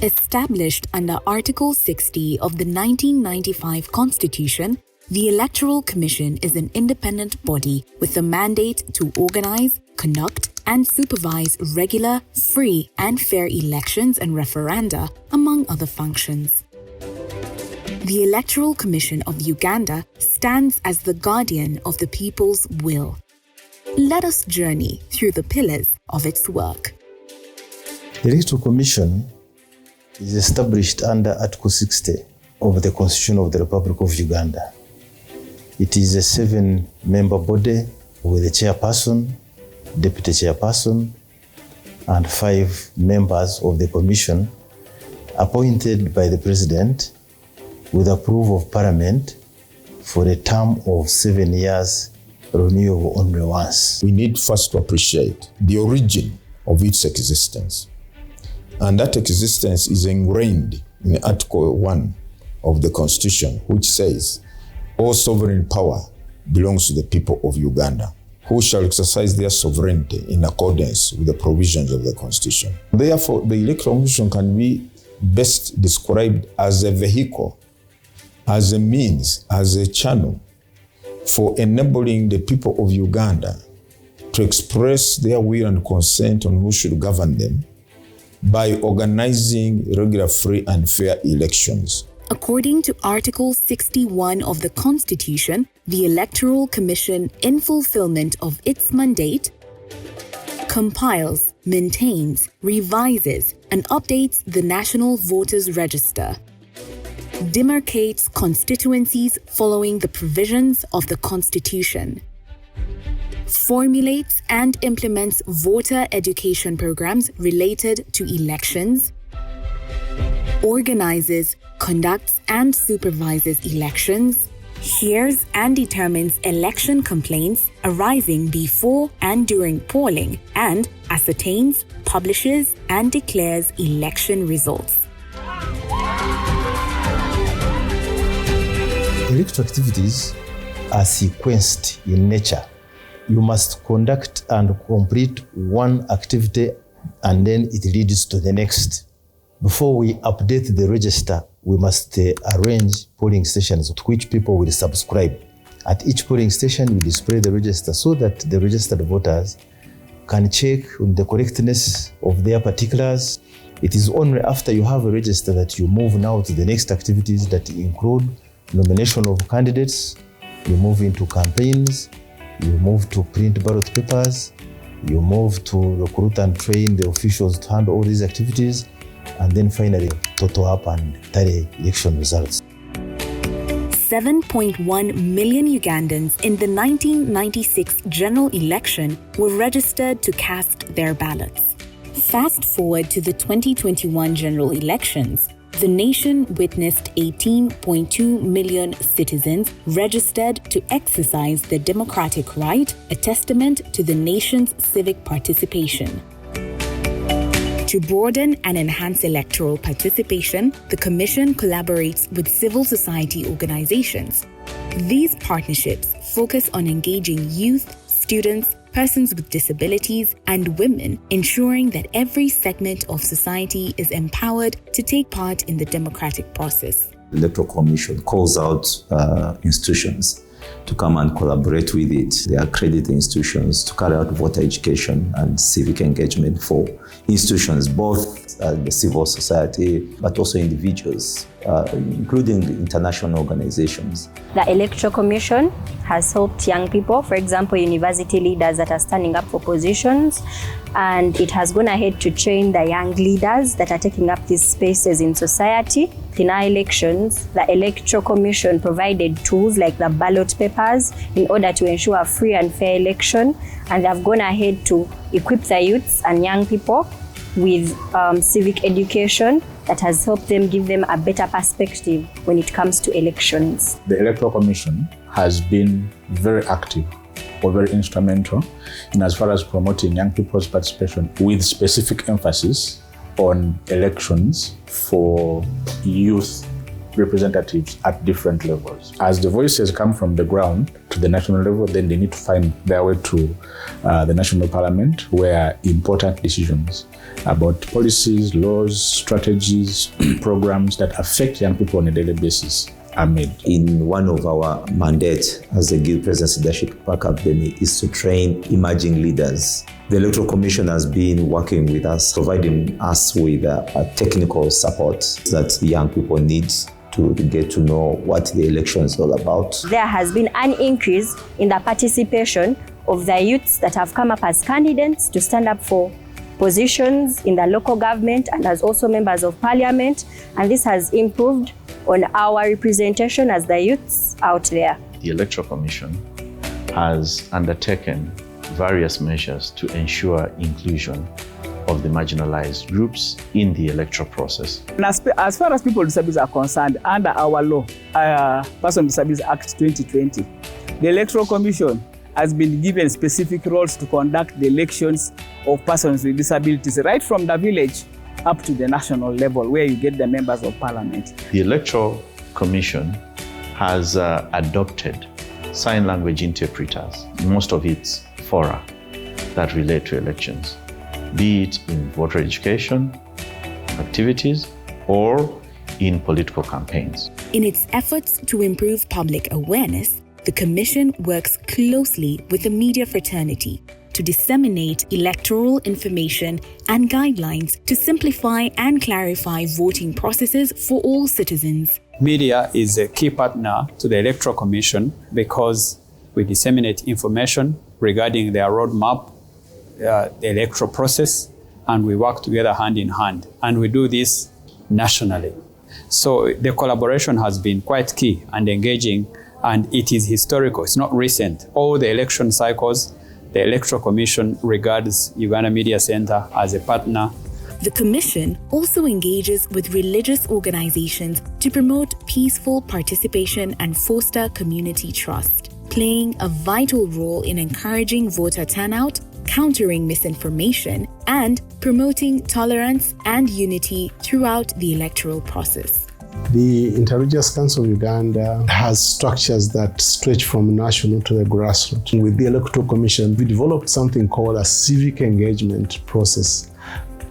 Established under Article 60 of the 1995 Constitution, the Electoral Commission is an independent body with a mandate to organize, conduct, and supervise regular, free, and fair elections and referenda, among other functions. The Electoral Commission of Uganda stands as the guardian of the people's will. Let us journey through the pillars of its work. The Electoral Commission is established under Article 60 of the Constitution of the Republic of Uganda. It is a 7-member body with a chairperson, deputy chairperson, and 5 members of the commission appointed by the President with approval of Parliament for a term of 7 years, renewable only once. We need first to appreciate the origin of its existence. And that existence is ingrained in Article 1 of the Constitution, which says, all sovereign power belongs to the people of Uganda, who shall exercise their sovereignty in accordance with the provisions of the Constitution. Therefore, the Electoral Commission can be best described as a vehicle, as a means, as a channel for enabling the people of Uganda to express their will and consent on who should govern them by organizing regular, free, and fair elections. According to Article 61 of the Constitution, the Electoral Commission, in fulfillment of its mandate, compiles, maintains, revises, and updates the National Voters Register, demarcates constituencies following the provisions of the Constitution, formulates and implements voter education programs related to elections, organizes, conducts, and supervises elections, hears and determines election complaints arising before and during polling, and ascertains, publishes, and declares election results. Electoral activities are sequenced in nature. You must conduct and complete one activity and then it leads to the next. Before we update the register, we must arrange polling stations to which people will subscribe. At each polling station, we display the register so that the registered voters can check on the correctness of their particulars. It is only after you have a register that you move now to the next activities that include nomination of candidates, you move into campaigns, you move to print ballot papers, you move to recruit and train the officials to handle all these activities, and then finally total up and tally election results. 7.1 million Ugandans in the 1996 general election were registered to cast their ballots. Fast forward to the 2021 general elections, the nation witnessed 18.2 million citizens registered to exercise their democratic right, a testament to the nation's civic participation. To broaden and enhance electoral participation, the Commission collaborates with civil society organizations. These partnerships focus on engaging youth, students, persons with disabilities, and women, ensuring that every segment of society is empowered to take part in the democratic process. The Electoral Commission calls out institutions to come and collaborate with it. They accredit institutions to carry out voter education and civic engagement for institutions, both the civil society, but also individuals, including the international organizations. The Electoral Commission has helped young people, for example, university leaders that are standing up for positions, and it has gone ahead to train the young leaders that are taking up these spaces in society. In our elections, the Electoral Commission provided tools like the ballot papers in order to ensure a free and fair election, and they have gone ahead to equip the youths and young people with civic education that has helped them, give them a better perspective when it comes to elections. The Electoral Commission has been very active or very instrumental in as far as promoting young people's participation with specific emphasis on elections for youth representatives at different levels. As the voices come from the ground to the national level, then they need to find their way to the national parliament, where important decisions about policies, laws, strategies, programs that affect young people on a daily basis are made. In one of our mandates as the Youth Presidency Leadership Academy is to train emerging leaders. The Electoral Commission has been working with us, providing us with a technical support that young people need to get to know what the election is all about. There has been an increase in the participation of the youths that have come up as candidates to stand up for positions in the local government and as also members of parliament, and this has improved on our representation as the youths out there. The Electoral Commission has undertaken various measures to ensure inclusion of the marginalized groups in the electoral process. And as far as people with disabilities are concerned, under our law, Person with Disabilities Act 2020, the Electoral Commission has been given specific roles to conduct the elections of persons with disabilities, right from the village up to the national level, where you get the members of parliament. The Electoral Commission has adopted sign language interpreters, most of its fora that relate to elections, be it in voter education activities or in political campaigns. In its efforts to improve public awareness, the Commission works closely with the media fraternity to disseminate electoral information and guidelines to simplify and clarify voting processes for all citizens. Media is a key partner to the Electoral Commission because we disseminate information regarding their roadmap, the electoral process, and we work together hand in hand. And we do this nationally. So the collaboration has been quite key and engaging, and it is historical. It's not recent. All the election cycles, the Electoral Commission regards Uganda Media Center as a partner. The Commission also engages with religious organizations to promote peaceful participation and foster community trust, playing a vital role in encouraging voter turnout, countering misinformation, and promoting tolerance and unity throughout the electoral process. The Interreligious Council of Uganda has structures that stretch from national to the grassroots. With the Electoral Commission, we developed something called a civic engagement process,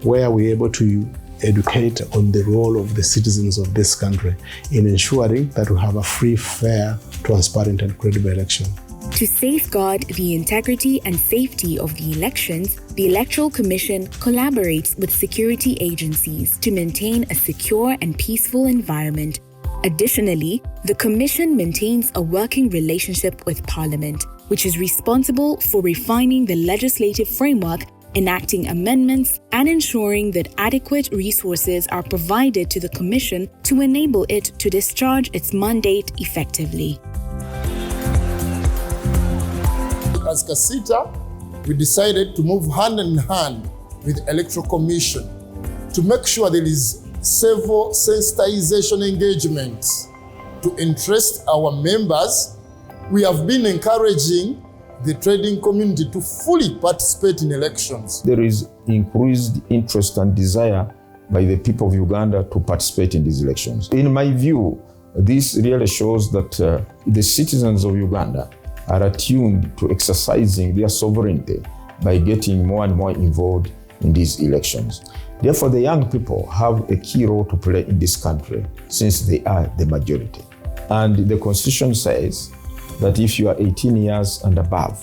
where we're able to educate on the role of the citizens of this country in ensuring that we have a free, fair, transparent, and credible election. To safeguard the integrity and safety of the elections, the Electoral Commission collaborates with security agencies to maintain a secure and peaceful environment. Additionally, the Commission maintains a working relationship with Parliament, which is responsible for refining the legislative framework, enacting amendments, and ensuring that adequate resources are provided to the Commission to enable it to discharge its mandate effectively. As Kasita, we decided to move hand in hand with Electoral Commission to make sure there is several sensitization engagements to interest our members. We have been encouraging the trading community to fully participate in elections. There is increased interest and desire by the people of Uganda to participate in these elections. In my view, this really shows that the citizens of Uganda are attuned to exercising their sovereignty by getting more and more involved in these elections. Therefore, the young people have a key role to play in this country since they are the majority. And the Constitution says that if you are 18 years and above,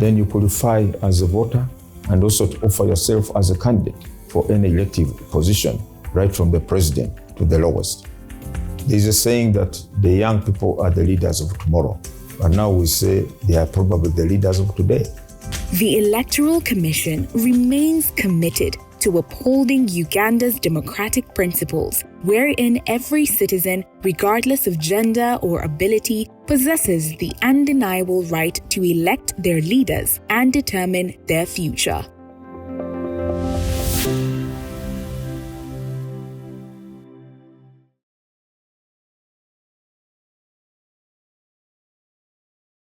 then you qualify as a voter and also to offer yourself as a candidate for any elective position, right from the president to the lowest. There is a saying that the young people are the leaders of tomorrow. And now we say they are probably the leaders of today. The Electoral Commission remains committed to upholding Uganda's democratic principles, wherein every citizen, regardless of gender or ability, possesses the undeniable right to elect their leaders and determine their future.